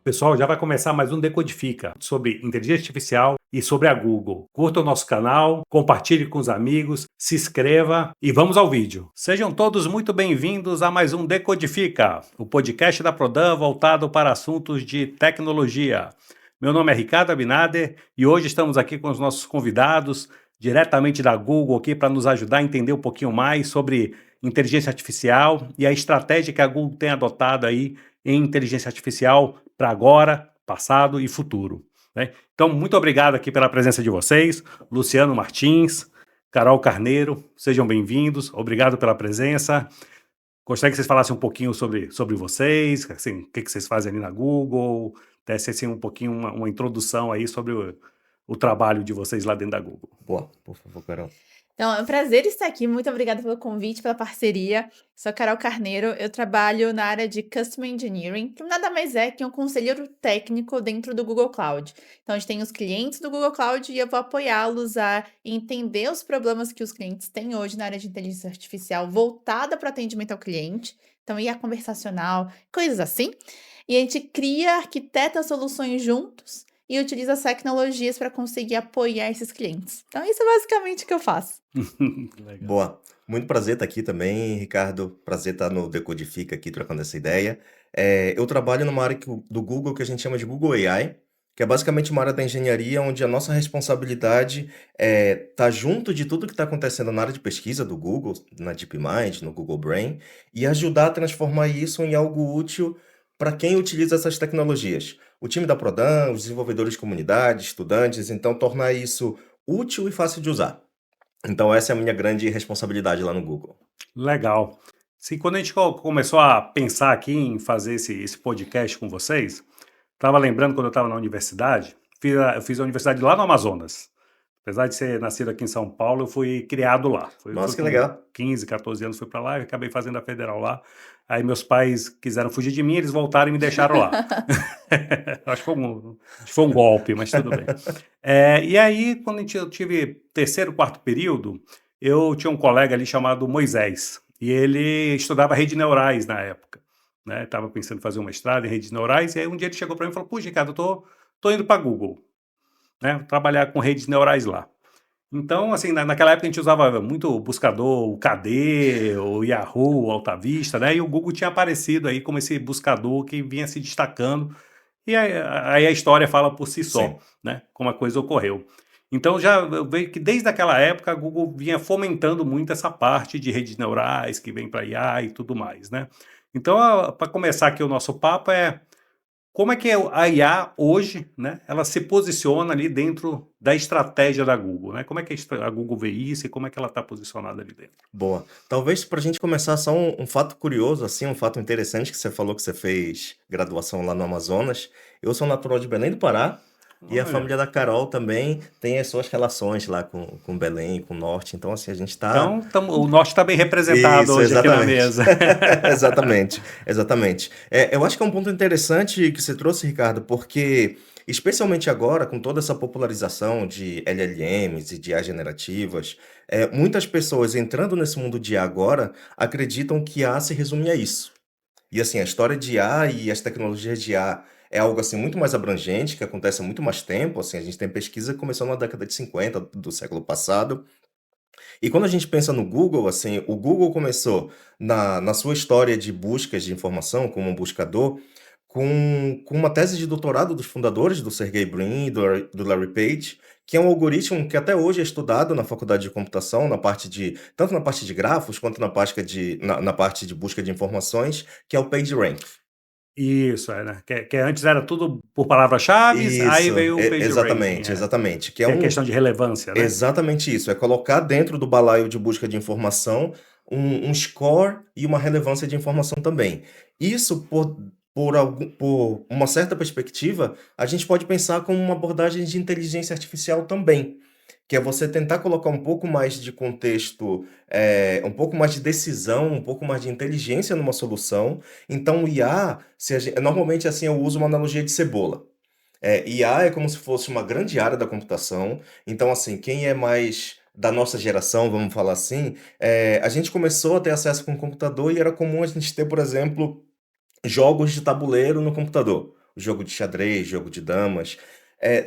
Pessoal, já vai começar mais um Decodifica sobre inteligência artificial e sobre a Google. Curta o nosso canal, compartilhe com os amigos, se inscreva e vamos ao vídeo. Sejam todos muito bem-vindos a mais um Decodifica, o podcast da Prodan voltado para assuntos de tecnologia. Meu nome é Ricardo Abinader e hoje estamos aqui com os nossos convidados diretamente da Google aqui para nos ajudar a entender um pouquinho mais sobre inteligência artificial e a estratégia que a Google tem adotado aí em inteligência artificial para agora, passado e futuro, né? Então, muito obrigado aqui pela presença de vocês, Luciano Martins, Carol Carneiro, sejam bem-vindos, obrigado pela presença. Gostaria que vocês falassem um pouquinho sobre vocês, assim, o que vocês fazem ali na Google, desse assim, um pouquinho uma introdução aí sobre o trabalho de vocês lá dentro da Google. Boa, por favor, Carol. Então, é um prazer estar aqui. Muito obrigada pelo convite, pela parceria. Sou a Carol Carneiro, eu trabalho na área de Customer Engineering, que nada mais é que um conselheiro técnico dentro do Google Cloud. Então, a gente tem os clientes do Google Cloud e eu vou apoiá-los a entender os problemas que os clientes têm hoje na área de inteligência artificial voltada para atendimento ao cliente. Então, IA conversacional, coisas assim. E a gente cria, arquiteta soluções juntos e utiliza as tecnologias para conseguir apoiar esses clientes. Então, isso é basicamente o que eu faço. Legal. Boa. Muito prazer estar aqui também, Ricardo. Prazer estar no Decodifica aqui trocando essa ideia. Eu trabalho numa área do Google que a gente chama de Google AI, que é basicamente uma área da engenharia onde a nossa responsabilidade é estar junto de tudo que está acontecendo na área de pesquisa do Google, na DeepMind, no Google Brain, e ajudar a transformar isso em algo útil para quem utiliza essas tecnologias. O time da Prodan, os desenvolvedores de comunidade, estudantes, então tornar isso útil e fácil de usar. Então essa é a minha grande responsabilidade lá no Google. Legal. Sim, quando a gente começou a pensar aqui em fazer esse podcast com vocês, estava lembrando quando eu estava na universidade, eu fiz a universidade lá no Amazonas. Apesar de ser nascido aqui em São Paulo, eu fui criado lá. Nossa, Fui que com legal. 15, 14 anos, fui para lá e acabei fazendo a federal lá. Aí meus pais quiseram fugir de mim, eles voltaram e me deixaram lá. Acho que foi um golpe, mas tudo bem. E aí, quando eu tive terceiro, quarto período, eu tinha um colega ali chamado Moisés, e ele estudava redes neurais na época, né? Estava pensando em fazer um mestrado em redes neurais, e aí um dia ele chegou para mim e falou: puxa, Ricardo, tô indo para Google, né? Trabalhar com redes neurais lá. Então, assim, naquela época a gente usava muito o buscador, o KD, o Yahoo, o Alta Vista, né? E o Google tinha aparecido aí como esse buscador que vinha se destacando. E aí a história fala por si só, Sim. né? Como a coisa ocorreu. Então eu vejo que desde aquela época a Google vinha fomentando muito essa parte de redes neurais que vem para IA e tudo mais, né? Então, para começar aqui o nosso papo como é que a IA hoje, né, ela se posiciona ali dentro da estratégia da Google, né? Como é que a Google vê isso e como é que ela está posicionada ali dentro? Boa. Talvez para a gente começar só um fato curioso, assim, um fato interessante que você falou que você fez graduação lá no Amazonas. Eu sou natural de Belém do Pará e a Olha, família da Carol também tem as suas relações lá com Belém, com o norte. Então, assim, a gente está. então o norte está bem representado Isso, hoje aqui na exatamente. mesa. Exatamente, exatamente. Eu acho que é um ponto interessante que você trouxe, Ricardo, porque, especialmente agora, com toda essa popularização de LLMs e de IA generativas, muitas pessoas entrando nesse mundo de IA agora acreditam que IA se resume a isso. E assim, a história de IA e as tecnologias de IA é algo assim muito mais abrangente, que acontece há muito mais tempo. Assim, a gente tem pesquisa que começou na década de 50 do século passado. E quando a gente pensa no Google, assim, o Google começou na sua história de buscas de informação como um buscador, com uma tese de doutorado dos fundadores do Sergey Brin e do Larry Page, que é um algoritmo que até hoje é estudado na faculdade de computação, tanto na parte de grafos quanto na parte de busca de informações, que é o PageRank. Isso, né? Que antes era tudo por palavras-chave, aí Isso, veio o PageRanking, exatamente, exatamente. Que é que é questão de relevância, né? exatamente isso, é colocar dentro do balaio de busca de informação um score e uma relevância de informação também. Isso, por uma certa perspectiva, a gente pode pensar como uma abordagem de inteligência artificial também, que é você tentar colocar um pouco mais de contexto, um pouco mais de decisão, um pouco mais de inteligência numa solução. Então, o IA, normalmente assim eu uso uma analogia de cebola. IA é como se fosse uma grande área da computação. Então, assim, quem é mais da nossa geração, vamos falar assim, a gente começou a ter acesso com o computador e era comum a gente ter, por exemplo, jogos de tabuleiro no computador. jogo de xadrez, jogo de damas.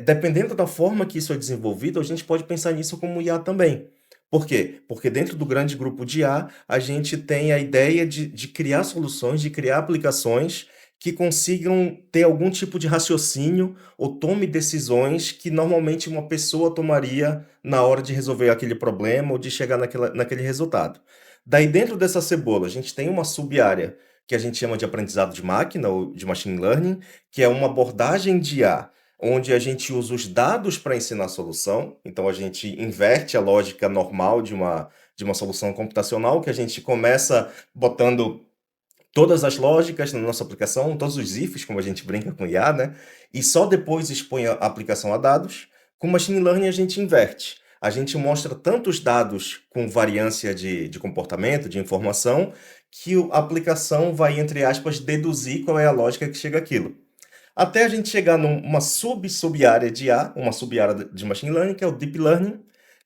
Dependendo da forma que isso é desenvolvido, a gente pode pensar nisso como IA também. Por quê? Porque dentro do grande grupo de IA, a gente tem a ideia de criar soluções, de criar aplicações que consigam ter algum tipo de raciocínio ou tome decisões que normalmente uma pessoa tomaria na hora de resolver aquele problema ou de chegar naquele resultado. Daí, dentro dessa cebola, a gente tem uma sub-área que a gente chama de aprendizado de máquina ou de machine learning, que é uma abordagem de IA, onde a gente usa os dados para ensinar a solução. Então, a gente inverte a lógica normal de uma solução computacional, que a gente começa botando todas as lógicas na nossa aplicação, todos os ifs, como a gente brinca com IA, né? E só depois expõe a aplicação a dados. Com machine learning, a gente inverte. A gente mostra tantos dados com variância de comportamento, de informação, que a aplicação vai, entre aspas, deduzir qual é a lógica que chega àquilo. Até a gente chegar numa sub-área de IA, uma sub-área de machine learning, que é o deep learning,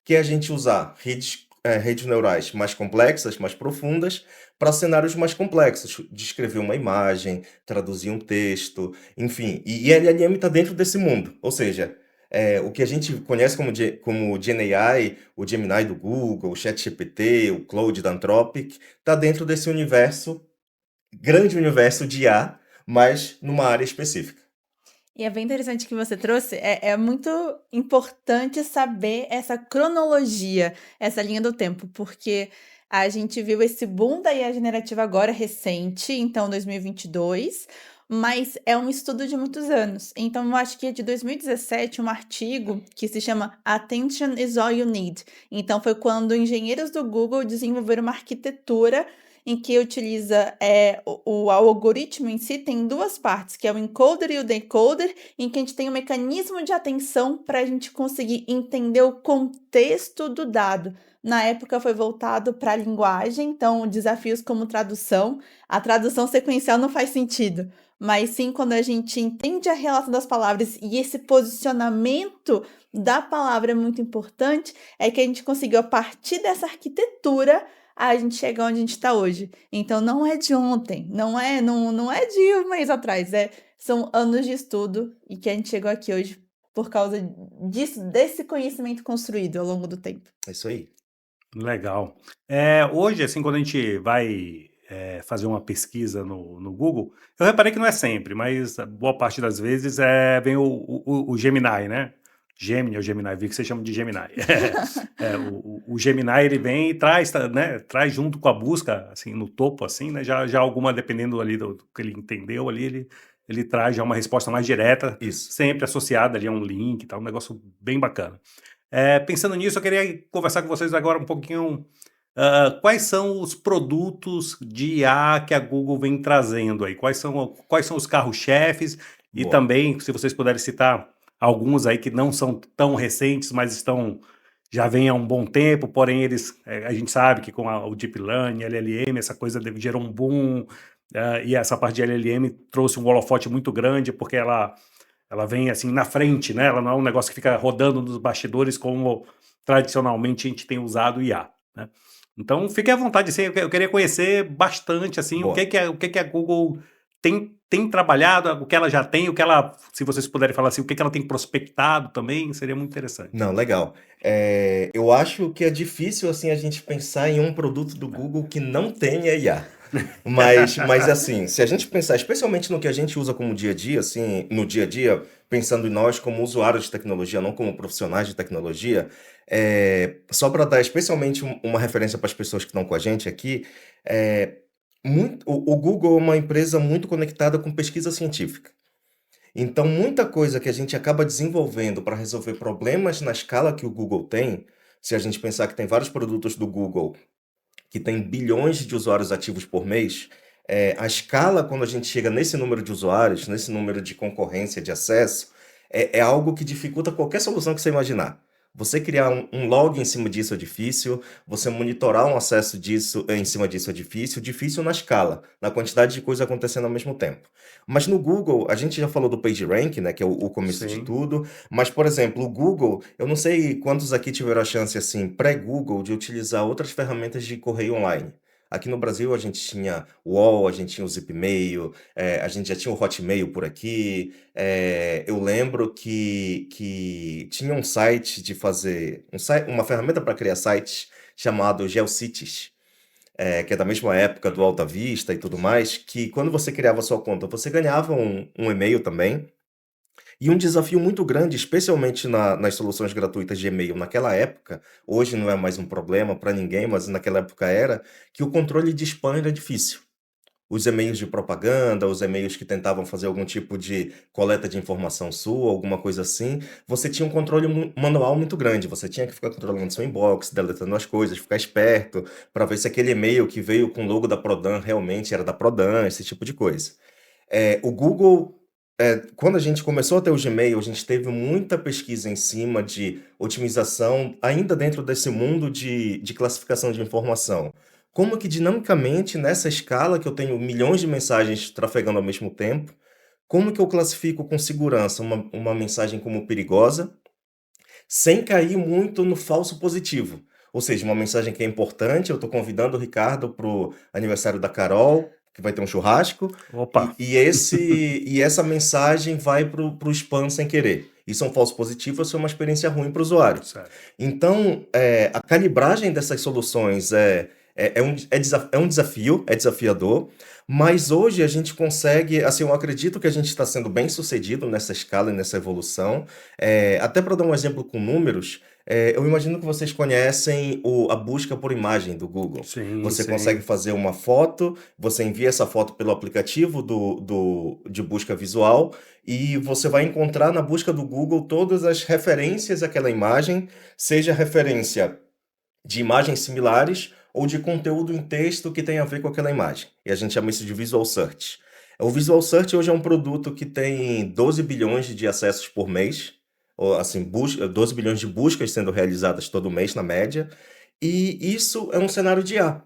que é a gente usar redes neurais mais complexas, mais profundas, para cenários mais complexos, descrever uma imagem, traduzir um texto, enfim. E LLM está dentro desse mundo, ou seja, o que a gente conhece como GenAI, o Gemini do Google, o ChatGPT, o Claude da Anthropic, está dentro desse universo, grande universo de IA, mas numa área específica. E é bem interessante que você trouxe, é muito importante saber essa cronologia, essa linha do tempo, porque a gente viu esse boom da IA generativa agora, recente, então 2022, mas é um estudo de muitos anos. Então, eu acho que é de 2017 um artigo que se chama Attention is All You Need. Então, foi quando engenheiros do Google desenvolveram uma arquitetura em que utiliza o algoritmo em si, tem duas partes, que é o encoder e o decoder, em que a gente tem um mecanismo de atenção para a gente conseguir entender o contexto do dado. Na época foi voltado para a linguagem, então desafios como tradução. A tradução sequencial não faz sentido, mas sim quando a gente entende a relação das palavras e esse posicionamento da palavra é muito importante, é que a gente conseguiu, a partir dessa arquitetura, a gente chega onde a gente está hoje. Então, não é de ontem, não é de um mês atrás, são anos de estudo e que a gente chegou aqui hoje por causa disso, desse conhecimento construído ao longo do tempo. É isso aí. Legal. Hoje, assim, quando a gente vai fazer uma pesquisa no Google, eu reparei que não é sempre, mas a boa parte das vezes vem o Gemini, né? Gemini ou Gemini, vi que você chama de Gemini. O Gemini, ele vem e traz, né, traz junto com a busca, assim, no topo, assim, né, já alguma, dependendo ali do que ele entendeu ali, ele traz já uma resposta mais direta, Isso. sempre associada ali a um link e tal, um negócio bem bacana. Pensando nisso, eu queria conversar com vocês agora um pouquinho, quais são os produtos de IA que a Google vem trazendo aí? Quais são os carros-chefes? E Boa. também, se vocês puderem citar alguns aí que não são tão recentes, mas já vêm há um bom tempo, porém a gente sabe que com o Deep Learning, LLM, essa coisa gerou um boom, e essa parte de LLM trouxe um holofote muito grande, porque ela vem assim na frente, né? Ela não é um negócio que fica rodando nos bastidores como tradicionalmente a gente tem usado o IA, né? Então, fique à vontade, assim, eu queria conhecer bastante, assim, Boa. o que a Google tem trabalhado, o que ela já tem, se vocês puderem falar assim, o que ela tem prospectado também, seria muito interessante. Não, legal. Eu acho que é difícil assim a gente pensar em um produto do Google que não tenha IA. Mas assim, se a gente pensar, especialmente no que a gente usa como dia a dia, assim, no dia a dia, pensando em nós como usuários de tecnologia, não como profissionais de tecnologia, só para dar especialmente uma referência para as pessoas que estão com a gente aqui, o Google é uma empresa muito conectada com pesquisa científica. Então, muita coisa que a gente acaba desenvolvendo para resolver problemas na escala que o Google tem, se a gente pensar que tem vários produtos do Google que tem bilhões de usuários ativos por mês, a escala, quando a gente chega nesse número de usuários, nesse número de concorrência, de acesso, é algo que dificulta qualquer solução que você imaginar. Você criar um log em cima disso é difícil, você monitorar um acesso disso em cima disso é difícil na escala, na quantidade de coisas acontecendo ao mesmo tempo. Mas no Google, a gente já falou do PageRank, né, que é o começo de Sim. tudo, mas, por exemplo, o Google, eu não sei quantos aqui tiveram a chance, assim, pré-Google, de utilizar outras ferramentas de correio online. Aqui no Brasil a gente tinha o UOL, a gente tinha o Zipmail, a gente já tinha o Hotmail por aqui. Eu lembro que tinha um site de fazer, uma ferramenta para criar sites chamado GeoCities, que é da mesma época do Alta Vista e tudo mais, que quando você criava sua conta, você ganhava um e-mail também. E um desafio muito grande, especialmente nas soluções gratuitas de e-mail naquela época, hoje não é mais um problema para ninguém, mas naquela época era, que o controle de spam era difícil. Os e-mails de propaganda, os e-mails que tentavam fazer algum tipo de coleta de informação sua, alguma coisa assim, você tinha um controle manual muito grande. Você tinha que ficar controlando seu inbox, deletando as coisas, ficar esperto para ver se aquele e-mail que veio com o logo da Prodan realmente era da Prodan, esse tipo de coisa. O Google, quando a gente começou a ter o Gmail, a gente teve muita pesquisa em cima de otimização, ainda dentro desse mundo de classificação de informação. Como que dinamicamente, nessa escala que eu tenho milhões de mensagens trafegando ao mesmo tempo, como que eu classifico com segurança uma mensagem como perigosa, sem cair muito no falso positivo? Ou seja, uma mensagem que é importante, eu estou convidando o Ricardo para o aniversário da Carol, que vai ter um churrasco, Opa! e essa mensagem vai para o spam sem querer. Isso é um falso positivo, isso é uma experiência ruim para o usuário. Certo. Então, a calibragem dessas soluções é um desafio, é desafiador, mas hoje a gente consegue, assim, eu acredito que a gente está sendo bem sucedido nessa escala e nessa evolução. Até para dar um exemplo com números, eu imagino que vocês conhecem a busca por imagem do Google. Sim, Você sim. consegue fazer uma foto, você envia essa foto pelo aplicativo de busca visual e você vai encontrar na busca do Google todas as referências àquela imagem, seja referência de imagens similares ou de conteúdo em texto que tem a ver com aquela imagem. E a gente chama isso de Visual Search. O Visual Search hoje é um produto que tem 12 bilhões de acessos por mês, ou assim, 12 bilhões de buscas sendo realizadas todo mês, na média, e isso é um cenário de IA.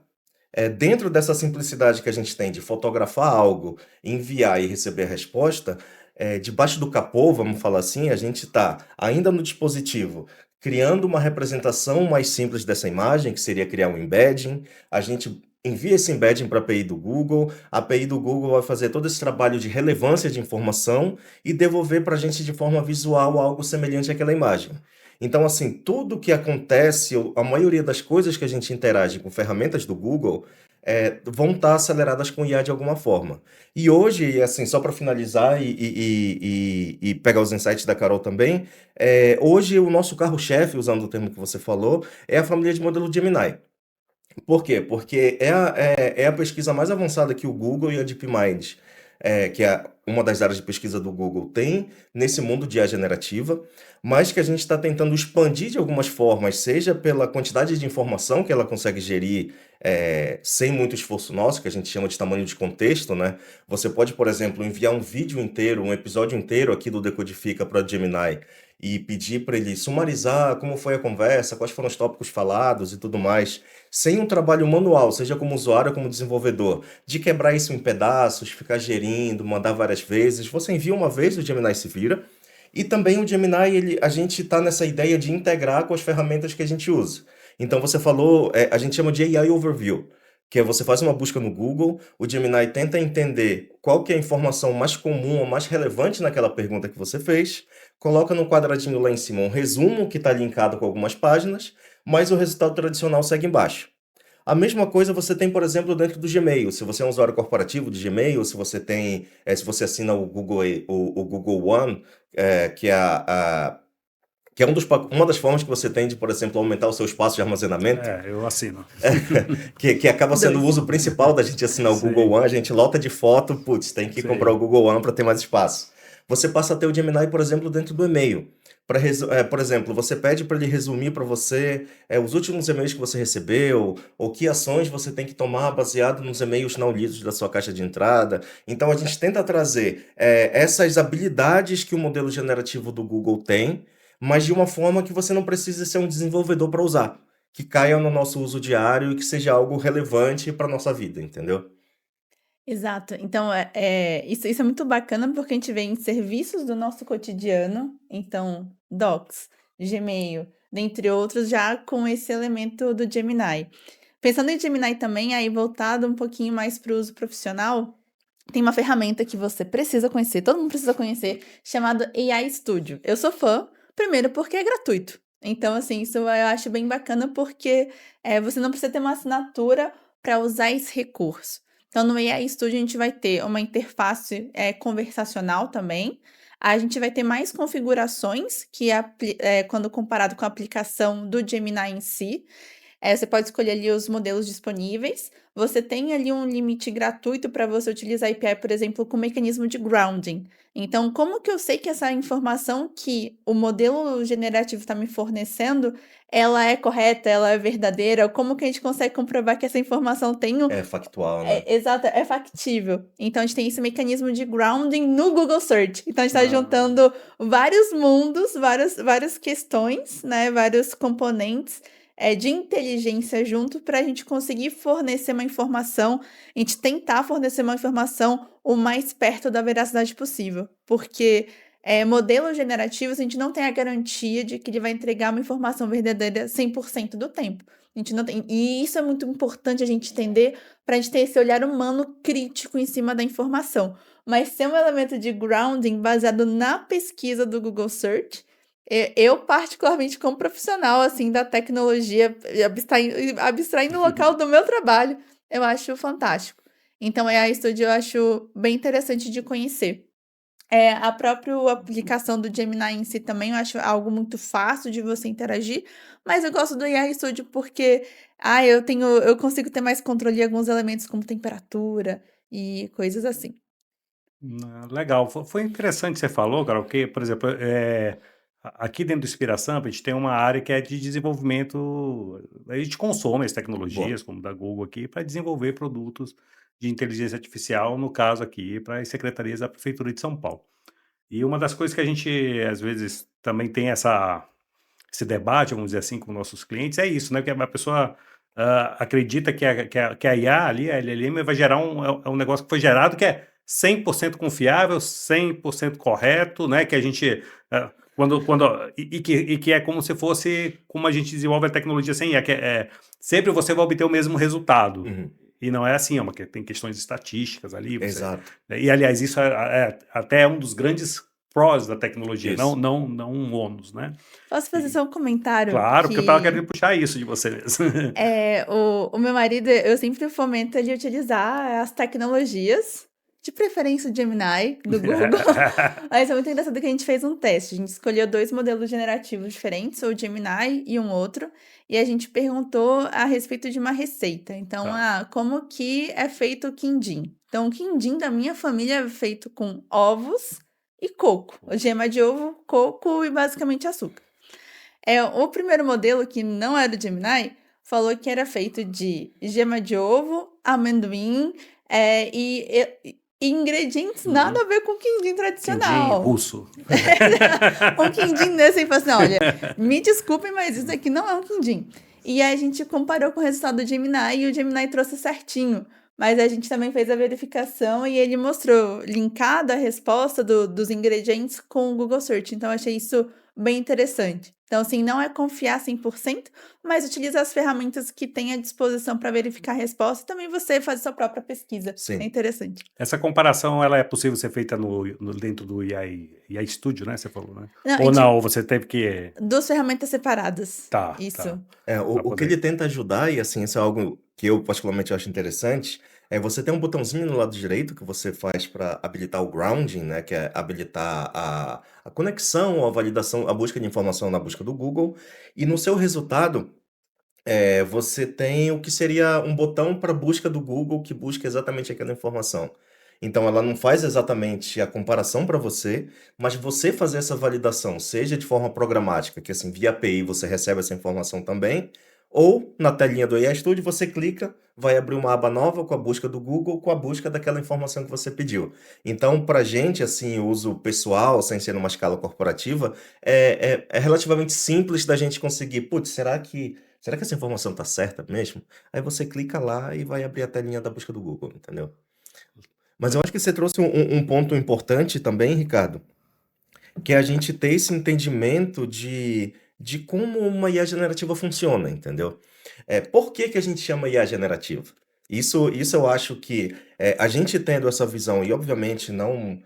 Dentro dessa simplicidade que a gente tem de fotografar algo, enviar e receber a resposta, debaixo do capô, vamos falar assim, a gente está ainda no dispositivo criando uma representação mais simples dessa imagem, que seria criar um embedding. A gente envia esse embedding para a API do Google. A API do Google vai fazer todo esse trabalho de relevância de informação e devolver para a gente de forma visual algo semelhante àquela imagem. Então, assim, tudo que acontece, a maioria das coisas que a gente interage com ferramentas do Google, vão estar aceleradas com IA de alguma forma. E hoje, assim, só para finalizar e pegar os insights da Carol também, hoje o nosso carro-chefe, usando o termo que você falou, é a família de modelo Gemini. Por quê? Porque é a pesquisa mais avançada que o Google e a DeepMind, que é uma das áreas de pesquisa do Google, tem nesse mundo de IA generativa, mas que a gente está tentando expandir de algumas formas, seja pela quantidade de informação que ela consegue gerir sem muito esforço nosso, que a gente chama de tamanho de contexto, né? Você pode, por exemplo, enviar um vídeo inteiro, um episódio inteiro aqui do Decodifica para a Gemini e pedir para ele sumarizar como foi a conversa, quais foram os tópicos falados e tudo mais, sem um trabalho manual, seja como usuário ou como desenvolvedor, de quebrar isso em pedaços, ficar gerindo, mandar várias vezes. Você envia uma vez, o Gemini se vira. E também o Gemini, a gente está nessa ideia de integrar com as ferramentas que a gente usa. Então você falou, a gente chama de AI Overview, que é você faz uma busca no Google, o Gemini tenta entender qual que é a informação mais comum ou mais relevante naquela pergunta que você fez, coloca no quadradinho lá em cima um resumo que está linkado com algumas páginas, mas o resultado tradicional segue embaixo. A mesma coisa você tem, por exemplo, dentro do Gmail. Se você é um usuário corporativo de Gmail, se você assina o Google One, que é uma das formas que você tem de, por exemplo, aumentar o seu espaço de armazenamento, Eu assino. que acaba sendo o Dois. uso principal da gente assinar o Google Sim, One, a gente lota de foto, putz, tem que comprar o sim. Google One para ter mais espaço. Você passa a ter o Gemini, por exemplo, dentro do e-mail. Por exemplo, você pede para ele resumir para você os últimos e-mails que você recebeu, ou que ações você tem que tomar baseado nos e-mails não lidos da sua caixa de entrada. Então, a gente tenta trazer essas habilidades que o modelo generativo do Google tem, mas de uma forma que você não precise ser um desenvolvedor para usar, que caia no nosso uso diário e que seja algo relevante para a nossa vida, entendeu? Exato. Então, isso é muito bacana porque a gente vê em serviços do nosso cotidiano, então, Docs, Gmail, dentre outros, já com esse elemento do Gemini. Pensando em Gemini também, aí voltado um pouquinho mais para o uso profissional, tem uma ferramenta que você precisa conhecer, todo mundo precisa conhecer, chamada AI Studio. Eu sou fã, primeiro porque é gratuito. Então, assim, isso eu acho bem bacana porque você não precisa ter uma assinatura para usar esse recurso. Então, no AI Studio, a gente vai ter uma interface conversacional também. A gente vai ter mais configurações que quando comparado com a aplicação do Gemini em si. Você pode escolher ali os modelos disponíveis. Você tem ali um limite gratuito para você utilizar a API, por exemplo, com mecanismo de grounding. Então, como que eu sei que essa informação que o modelo generativo está me fornecendo, ela é correta, ela é verdadeira? Como que a gente consegue comprovar que essa informação tem É factual, né? exato, é factível. Então, a gente tem esse mecanismo de grounding no Google Search. Então, a gente está Ah. juntando vários mundos, várias questões, né? Vários componentes de inteligência junto para a gente conseguir fornecer uma informação, a gente tentar fornecer uma informação o mais perto da veracidade possível. Porque modelos generativos, a gente não tem a garantia de que ele vai entregar uma informação verdadeira 100% do tempo. A gente não tem, e isso é muito importante a gente entender para a gente ter esse olhar humano crítico em cima da informação. Mas ser um elemento de grounding baseado na pesquisa do Google Search, eu particularmente como profissional assim da tecnologia, abstraindo o local do meu trabalho, eu acho fantástico. Então, a AI Studio eu acho bem interessante de conhecer. A própria aplicação do Gemini em si também eu acho algo muito fácil de você interagir, mas eu gosto do AI Studio porque eu consigo ter mais controle de alguns elementos como temperatura e coisas assim. Legal. Foi interessante que você falou, Carol, que, por exemplo, aqui dentro do Inspiração, a gente tem uma área que é de desenvolvimento. A gente consome as Boa. tecnologias, como da Google aqui, para desenvolver produtos de inteligência artificial, no caso aqui, para as secretarias da Prefeitura de São Paulo. E uma das coisas que a gente, às vezes, também tem esse debate, vamos dizer assim, com nossos clientes, é isso, né? Que a pessoa acredita que a IA ali, a LLM, vai gerar um negócio que foi gerado que é 100% confiável, 100% correto, né? Que a gente... que é como se fosse como a gente desenvolve a tecnologia sem IA, sempre você vai obter o mesmo resultado. Uhum. E não é assim, tem questões estatísticas ali. Exato. E, aliás, isso até é um dos grandes prós da tecnologia, Isso. não um ônus, né? Posso fazer só um comentário? Claro, porque eu tava querendo puxar isso de você mesmo. O meu marido, eu sempre fomento ele utilizar as tecnologias, de preferência o Gemini, do Google. Mas é muito engraçado que a gente fez um teste. A gente escolheu 2 modelos generativos diferentes, o Gemini e um outro, e a gente perguntou a respeito de uma receita. Então, Tá. como que é feito o quindim? Então, o quindim da minha família é feito com ovos e coco. Gema de ovo, coco e basicamente açúcar. O primeiro modelo, que não era o Gemini, falou que era feito de gema de ovo, amendoim e ingredientes nada a ver com o quindim Quindim tradicional. russo. Um quindim desse e falou assim, olha, me desculpem, mas isso aqui não é um quindim. E aí a gente comparou com o resultado do Gemini e o Gemini trouxe certinho. Mas a gente também fez a verificação e ele mostrou linkada a resposta dos ingredientes com o Google Search. Então, eu achei isso bem interessante. Então, assim, não é confiar 100%, mas utiliza as ferramentas que tem à disposição para verificar a resposta e também você faz a sua própria pesquisa. Sim. É interessante. Essa comparação, ela é possível ser feita dentro do AI Studio, né? Você falou, né? Não, Ou não, você teve que... 2 ferramentas separadas. Tá, Isso. tá. O que ele tenta ajudar, e assim, isso é algo que eu particularmente acho interessante, é você ter um botãozinho no lado direito que você faz para habilitar o grounding, né, que é habilitar a conexão, a validação, a busca de informação na busca do Google, e no seu resultado, você tem o que seria um botão para busca do Google que busca exatamente aquela informação. Então, ela não faz exatamente a comparação para você, mas você fazer essa validação, seja de forma programática, que assim, via API você recebe essa informação também, ou na telinha do AI Studio você clica, vai abrir uma aba nova com a busca do Google, com a busca daquela informação que você pediu. Então, para gente, assim, o uso pessoal, sem ser numa escala corporativa, é relativamente simples da gente conseguir, putz, será que essa informação está certa mesmo? Aí você clica lá e vai abrir a telinha da busca do Google, entendeu? Mas eu acho que você trouxe um ponto importante também, Ricardo, que é a gente ter esse entendimento de de como uma IA generativa funciona, entendeu? Por que que a gente chama IA generativa? Isso eu acho que a gente tendo essa visão, e obviamente não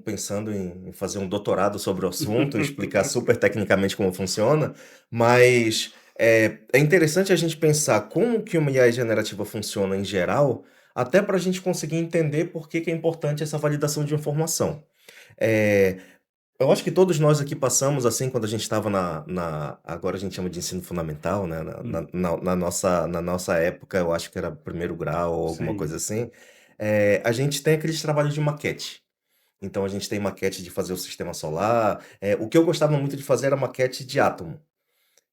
pensando em fazer um doutorado sobre o assunto, explicar super tecnicamente como funciona, mas é interessante a gente pensar como que uma IA generativa funciona em geral, até para a gente conseguir entender por que que é importante essa validação de informação. É, eu acho que todos nós aqui passamos assim quando a gente estava agora a gente chama de ensino fundamental, né? Na nossa época, eu acho que era primeiro grau ou alguma Sim. coisa assim. A gente tem aqueles trabalhos de maquete. Então a gente tem maquete de fazer o sistema solar. O que eu gostava muito de fazer era maquete de átomo,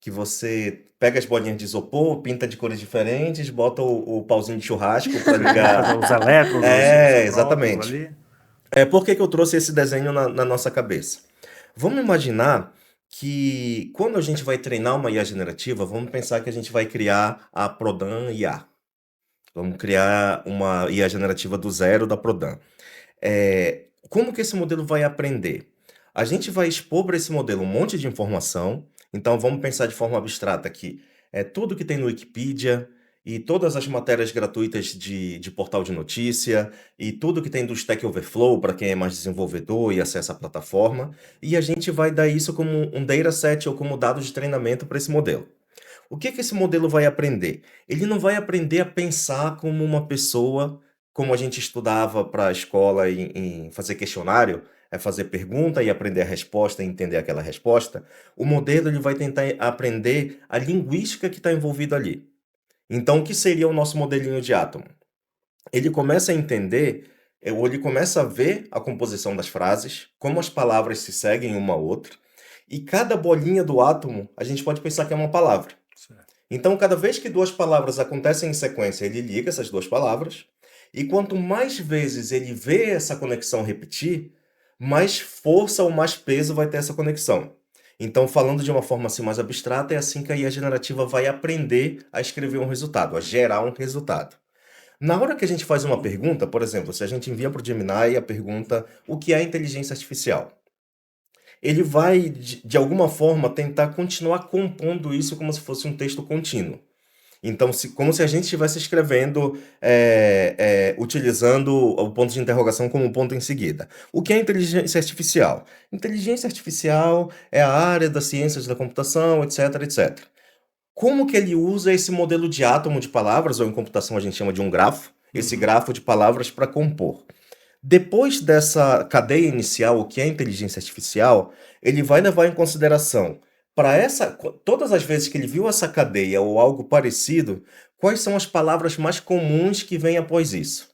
que você pega as bolinhas de isopor, pinta de cores diferentes, bota o pauzinho de churrasco para Fazer ligar. os elétrons, os prótons Exatamente. ali. Por que que eu trouxe esse desenho na nossa cabeça? Vamos imaginar que quando a gente vai treinar uma IA generativa, vamos pensar que a gente vai criar a Prodan IA. Vamos criar uma IA generativa do zero da Prodan. Como que esse modelo vai aprender? A gente vai expor para esse modelo um monte de informação. Então vamos pensar de forma abstrata aqui. Tudo que tem no Wikipedia e todas as matérias gratuitas de portal de notícia e tudo que tem do Stack Overflow para quem é mais desenvolvedor e acessa a plataforma. E a gente vai dar isso como um dataset ou como dado de treinamento para esse modelo. O que que esse modelo vai aprender? Ele não vai aprender a pensar como uma pessoa, como a gente estudava para a escola em fazer questionário, fazer pergunta e aprender a resposta e entender aquela resposta. O modelo ele vai tentar aprender a linguística que está envolvida ali. Então, o que seria o nosso modelinho de átomo? Ele começa a entender, ou ele começa a ver a composição das frases, como as palavras se seguem uma a outra, e cada bolinha do átomo a gente pode pensar que é uma palavra. Certo. Então, cada vez que duas palavras acontecem em sequência, ele liga essas duas palavras, e quanto mais vezes ele vê essa conexão repetir, mais força ou mais peso vai ter essa conexão. Então, falando de uma forma assim mais abstrata, é assim que a IA generativa vai aprender a escrever um resultado, a gerar um resultado. Na hora que a gente faz uma pergunta, por exemplo, se a gente envia para o Gemini a pergunta o que é inteligência artificial, ele vai, de alguma forma, tentar continuar compondo isso como se fosse um texto contínuo. Então, como se a gente estivesse escrevendo, utilizando o ponto de interrogação como ponto em seguida. O que é inteligência artificial? Inteligência artificial é a área das ciências da computação, etc, etc. Como que ele usa esse modelo de átomo de palavras, ou em computação a gente chama de um grafo, esse grafo de palavras para compor? Depois dessa cadeia inicial, o que é inteligência artificial, ele vai levar em consideração, para todas as vezes que ele viu essa cadeia ou algo parecido, quais são as palavras mais comuns que vêm após isso.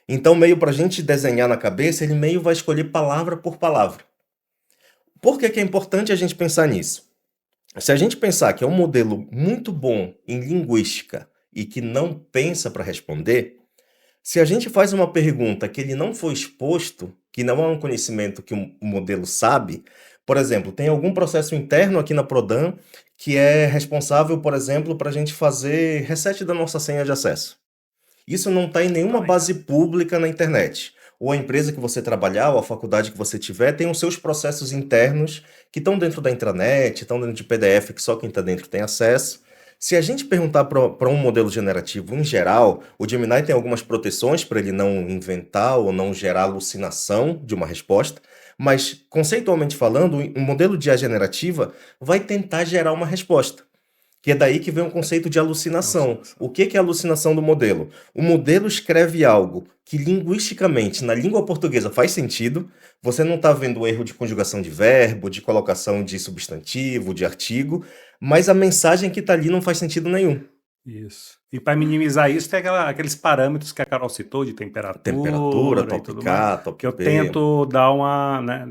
Então, meio para a gente desenhar na cabeça, ele meio vai escolher palavra por palavra. Por que que é importante a gente pensar nisso? Se a gente pensar que é um modelo muito bom em linguística e que não pensa para responder, se a gente faz uma pergunta que ele não foi exposto, que não é um conhecimento que o modelo sabe, por exemplo, tem algum processo interno aqui na Prodan que é responsável, por exemplo, para a gente fazer reset da nossa senha de acesso. Isso não está em nenhuma base pública na internet. Ou a empresa que você trabalhar, ou a faculdade que você tiver, tem os seus processos internos que estão dentro da intranet, estão dentro de PDF que só quem está dentro tem acesso. Se a gente perguntar para um modelo generativo em geral, o Gemini tem algumas proteções para ele não inventar ou não gerar alucinação de uma resposta, mas conceitualmente falando, um modelo de IA generativa vai tentar gerar uma resposta. Que é daí que vem o conceito de alucinação. O que que é a alucinação do modelo? O modelo escreve algo que linguisticamente, na língua portuguesa, faz sentido. Você não está vendo erro de conjugação de verbo, de colocação de substantivo, de artigo, mas a mensagem que está ali não faz sentido nenhum. Isso. E para minimizar isso, tem aqueles parâmetros que a Carol citou de Temperatura, temperatura e top tudo K, mais, top que eu P. tento dar uma, né,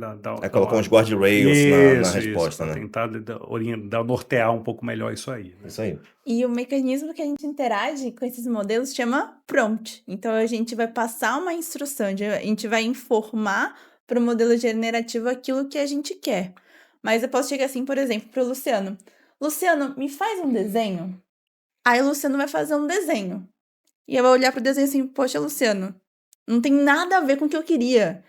Colocar uns guardrails na resposta, para né? tentar nortear um pouco melhor isso aí. Né? Isso aí. E o mecanismo que a gente interage com esses modelos chama prompt. Então, a gente vai passar uma instrução, a gente vai informar para o modelo generativo aquilo que a gente quer. Mas eu posso chegar assim, por exemplo, para o Luciano. Luciano, me faz um desenho? Aí o Luciano vai fazer um desenho. E eu vou olhar para o desenho assim, poxa, Luciano, não tem nada a ver com o que eu queria.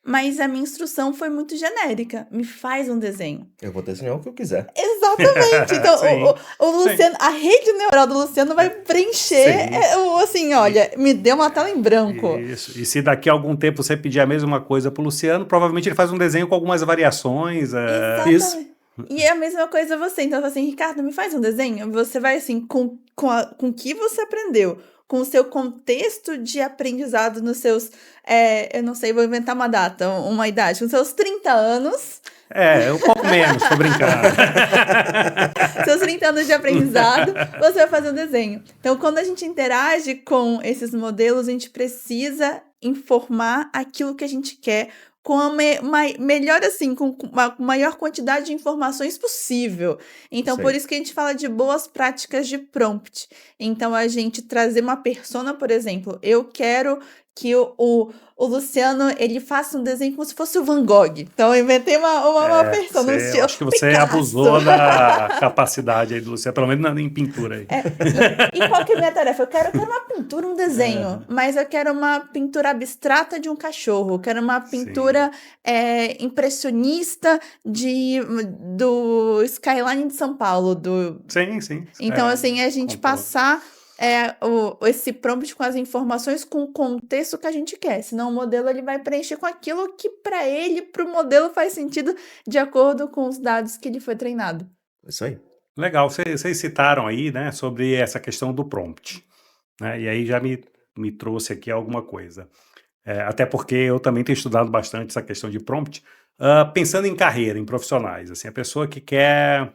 Mas a minha instrução foi muito genérica. Me faz um desenho. Eu vou desenhar o que eu quiser. Exatamente. Então, Sim, o sim, Luciano, a rede neural do Luciano vai preencher, sim. assim, olha, me deu uma tela em branco. Isso. E se daqui a algum tempo você pedir a mesma coisa pro Luciano, provavelmente ele faz um desenho com algumas variações. Isso. Exatamente. E é a mesma coisa você. Então, assim, Ricardo, me faz um desenho. Você vai, assim, com o que você aprendeu, com o seu contexto de aprendizado nos seus, eu não sei, vou inventar uma data, uma idade, com seus 30 anos, Um pouco menos, tô brincando. seus 30 anos de aprendizado, você vai fazer um desenho. Então, quando a gente interage com esses modelos, a gente precisa informar aquilo que a gente quer com a melhor, assim, com a maior quantidade de informações possível. Então, Isso por aí. isso que a gente fala de boas práticas de prompt. Então, a gente trazer uma persona, por exemplo, eu quero que o Luciano, ele faça um desenho como se fosse o Van Gogh. Então, eu inventei uma persona, um Eu estilo acho que você Picasso. abusou da capacidade aí do Luciano, pelo menos em pintura aí. E qual que é a minha tarefa? Eu quero uma pintura, um desenho, mas eu quero uma pintura abstrata de um cachorro, eu quero uma pintura impressionista do skyline de São Paulo. Sim. Então, assim, a gente Concordo. passar esse prompt com as informações, com o contexto que a gente quer. Senão o modelo ele vai preencher com aquilo que para ele, para o modelo faz sentido de acordo com os dados que ele foi treinado. Isso aí. Legal, vocês citaram aí, né, sobre essa questão do prompt, né, e aí já me trouxe aqui alguma coisa. Até porque eu também tenho estudado bastante essa questão de prompt, pensando em carreira, em profissionais, assim, a pessoa que quer...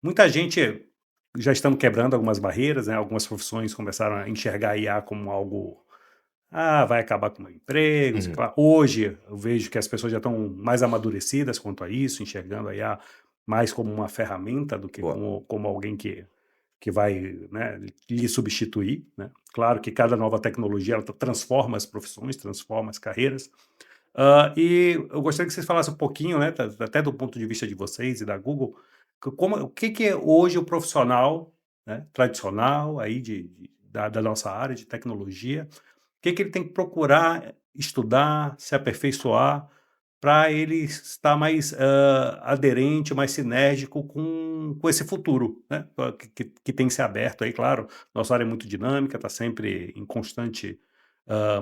Muita gente já estamos quebrando algumas barreiras, né, algumas profissões começaram a enxergar a IA como algo... vai acabar com o meu emprego, sei lá. Hoje eu vejo que as pessoas já estão mais amadurecidas quanto a isso, enxergando a IA mais como uma ferramenta do que Boa. como alguém que vai, né, lhe substituir, né? Claro que cada nova tecnologia ela transforma as profissões, transforma as carreiras. E eu gostaria que vocês falassem um pouquinho, né, até do ponto de vista de vocês e da Google, o que é hoje o profissional, né, tradicional aí da nossa área de tecnologia, o que ele tem que procurar estudar, se aperfeiçoar, para ele estar mais aderente, mais sinérgico com esse futuro, né? Que tem se aberto aí, claro. Nossa área é muito dinâmica, está sempre em constante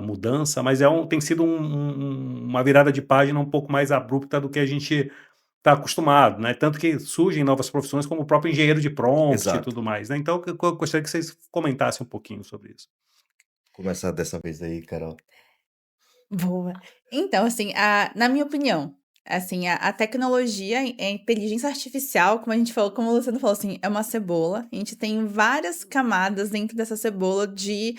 mudança, mas tem sido uma virada de página um pouco mais abrupta do que a gente está acostumado, né? Tanto que surgem novas profissões, como o próprio engenheiro de prompt e Exato. tudo mais, né? Então, eu gostaria que vocês comentassem um pouquinho sobre isso. Começar dessa vez aí, Carol. Boa. Então, assim, na minha opinião, assim, a tecnologia, a inteligência artificial, como a gente falou, como o Luciano falou, assim, é uma cebola. A gente tem várias camadas dentro dessa cebola de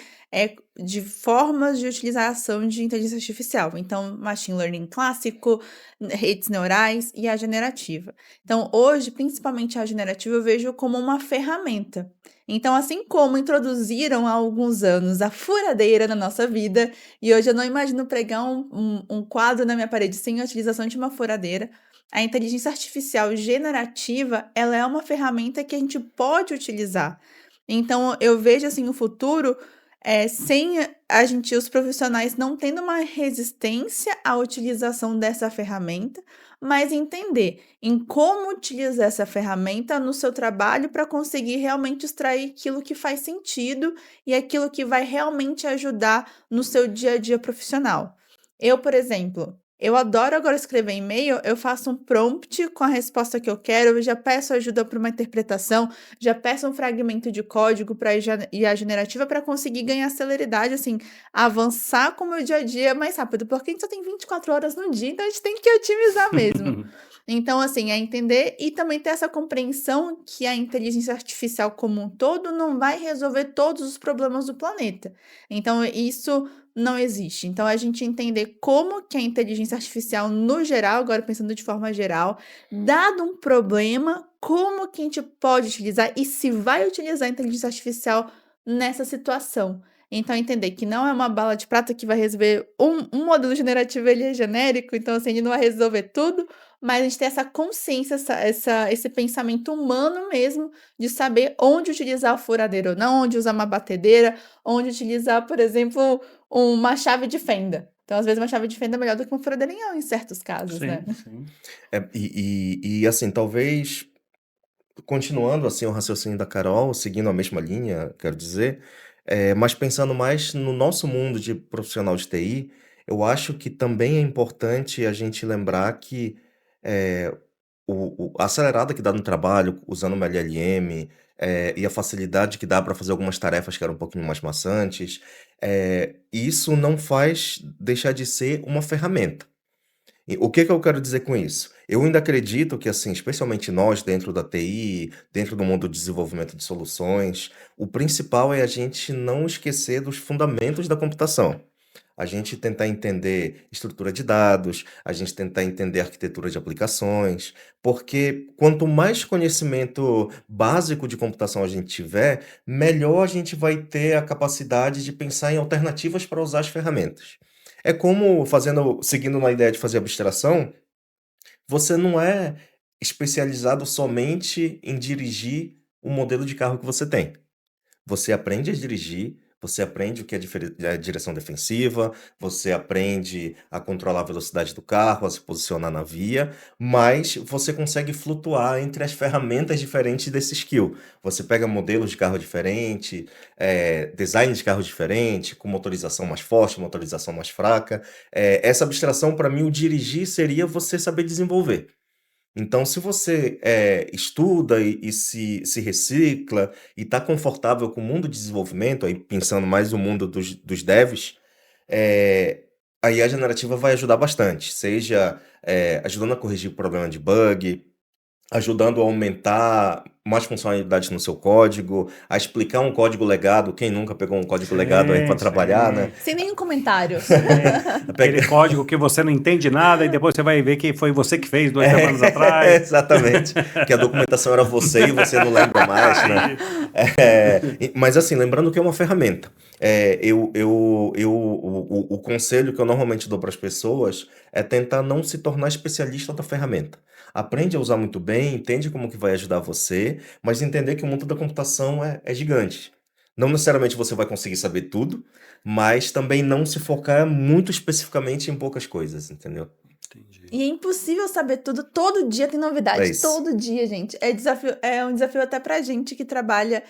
formas de utilização de inteligência artificial. Então, machine learning clássico, redes neurais e a generativa. Então, hoje, principalmente a generativa, eu vejo como uma ferramenta. Então, assim como introduziram há alguns anos a furadeira na nossa vida, e hoje eu não imagino pregar um quadro na minha parede sem a utilização de uma furadeira, a inteligência artificial generativa, ela é uma ferramenta que a gente pode utilizar. Então, eu vejo, assim, o futuro sem os profissionais não tendo uma resistência à utilização dessa ferramenta, mas entender em como utilizar essa ferramenta no seu trabalho para conseguir realmente extrair aquilo que faz sentido e aquilo que vai realmente ajudar no seu dia a dia profissional. Eu, por exemplo, eu adoro agora escrever e-mail, eu faço um prompt com a resposta que eu quero, eu já peço ajuda para uma interpretação, já peço um fragmento de código para IA generativa para conseguir ganhar celeridade, assim, avançar com o meu dia a dia mais rápido, porque a gente só tem 24 horas no dia, então a gente tem que otimizar mesmo. Então, assim, é entender e também ter essa compreensão que a inteligência artificial como um todo não vai resolver todos os problemas do planeta. Então, isso não existe. Então, a gente entender como que a inteligência artificial, no geral, agora pensando de forma geral, dado um problema, como que a gente pode utilizar e se vai utilizar a inteligência artificial nessa situação. Então, entender que não é uma bala de prata que vai resolver um modelo generativo, ele é genérico, então, assim, ele não vai resolver tudo, mas a gente ter essa consciência, esse pensamento humano mesmo, de saber onde utilizar a furadeira ou não, onde usar uma batedeira, onde utilizar, por exemplo, uma chave de fenda. Então, às vezes, uma chave de fenda é melhor do que uma fura de alinhão em certos casos, né? Sim. Assim, talvez, continuando assim o raciocínio da Carol, seguindo a mesma linha, quero dizer, mas pensando mais no nosso mundo de profissional de TI, eu acho que também é importante a gente lembrar que é, a acelerada que dá no trabalho, usando uma LLM, e a facilidade que dá para fazer algumas tarefas que eram um pouquinho mais maçantes, isso não faz deixar de ser uma ferramenta. E o que que eu quero dizer com isso? Eu ainda acredito que, assim, especialmente nós dentro da TI, dentro do mundo do desenvolvimento de soluções, o principal é a gente não esquecer dos fundamentos da computação. A gente tentar entender estrutura de dados, a gente tentar entender arquitetura de aplicações, porque quanto mais conhecimento básico de computação a gente tiver, melhor a gente vai ter a capacidade de pensar em alternativas para usar as ferramentas. É como seguindo na ideia de fazer abstração, você não é especializado somente em dirigir o modelo de carro que você tem. Você aprende a dirigir, você aprende o que é direção defensiva, você aprende a controlar a velocidade do carro, a se posicionar na via, mas você consegue flutuar entre as ferramentas diferentes desse skill. Você pega modelos de carro diferente, design de carro diferente, com motorização mais forte, motorização mais fraca. Essa abstração, para mim, o dirigir seria você saber desenvolver. Então, se você estuda e se recicla e está confortável com o mundo de desenvolvimento, aí pensando mais no mundo dos devs, a IA generativa vai ajudar bastante, seja ajudando a corrigir problema de bug, ajudando a aumentar mais funcionalidades no seu código, a explicar um código legado. Quem nunca pegou um código legado aí para trabalhar, né? Sem nenhum comentário. Aquele código que você não entende nada e depois você vai ver que foi você que fez 2 semanas atrás. Exatamente. Que a documentação era você e você não lembra mais, né? Mas assim, lembrando que é uma ferramenta. O conselho que eu normalmente dou para as pessoas é tentar não se tornar especialista da ferramenta. Aprende a usar muito bem, entende como que vai ajudar você, mas entender que o mundo da computação é gigante. Não necessariamente você vai conseguir saber tudo, mas também não se focar muito especificamente em poucas coisas, entendeu? Entendi. E é impossível saber tudo, todo dia tem novidade, É isso. todo dia, gente. É um desafio até pra gente que trabalha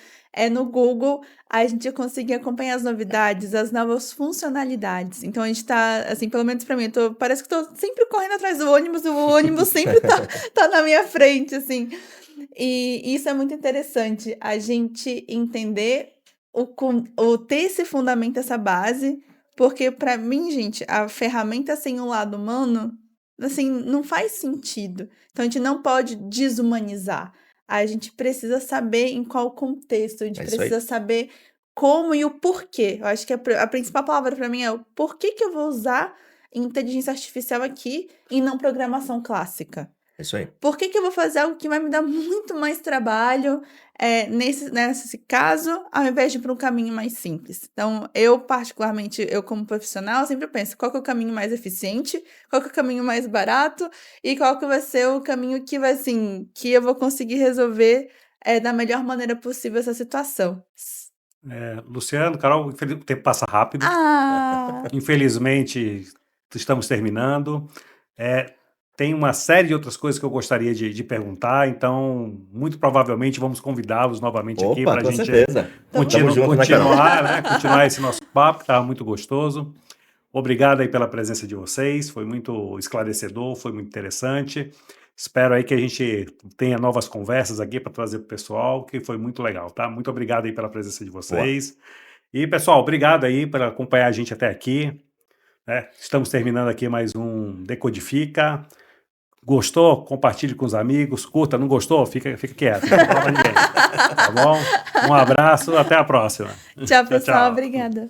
no Google, a gente conseguir acompanhar as novidades, as novas funcionalidades. Então a gente tá, assim, pelo menos pra mim, parece que tô sempre correndo atrás do ônibus, o ônibus sempre tá na minha frente, assim. E isso é muito interessante, a gente entender ter esse fundamento, essa base, porque pra mim, gente, a ferramenta sem o lado humano, assim, não faz sentido. Então, a gente não pode desumanizar. A gente precisa saber em qual contexto, a gente É isso aí. precisa saber como e o porquê. Eu acho que a principal palavra para mim é o porquê que eu vou usar inteligência artificial aqui e não programação clássica. É isso aí. Por que eu vou fazer algo que vai me dar muito mais trabalho nesse caso, ao invés de ir para um caminho mais simples? Então, particularmente, eu como profissional, sempre penso qual que é o caminho mais eficiente, qual que é o caminho mais barato e qual que vai ser o caminho que que eu vou conseguir resolver da melhor maneira possível essa situação. Luciano, Carol, o tempo passa rápido. Infelizmente, estamos terminando. Tem uma série de outras coisas que eu gostaria de perguntar, então, muito provavelmente, vamos convidá-los novamente aqui Opa, para a com gente certeza. Tamo junto, né, Carol? continuar esse nosso papo, que estava muito gostoso. Obrigado aí pela presença de vocês, foi muito esclarecedor, foi muito interessante. Espero aí que a gente tenha novas conversas aqui para trazer para o pessoal, que foi muito legal, tá? Muito obrigado aí pela presença de vocês. E, pessoal, obrigado aí por acompanhar a gente até aqui. Estamos terminando aqui mais um Decodifica. Gostou? Compartilhe com os amigos. Curta, não gostou? Fica quieto. Não fala pra ninguém. Tá bom? Um abraço, até a próxima. Tchau, pessoal. Obrigada.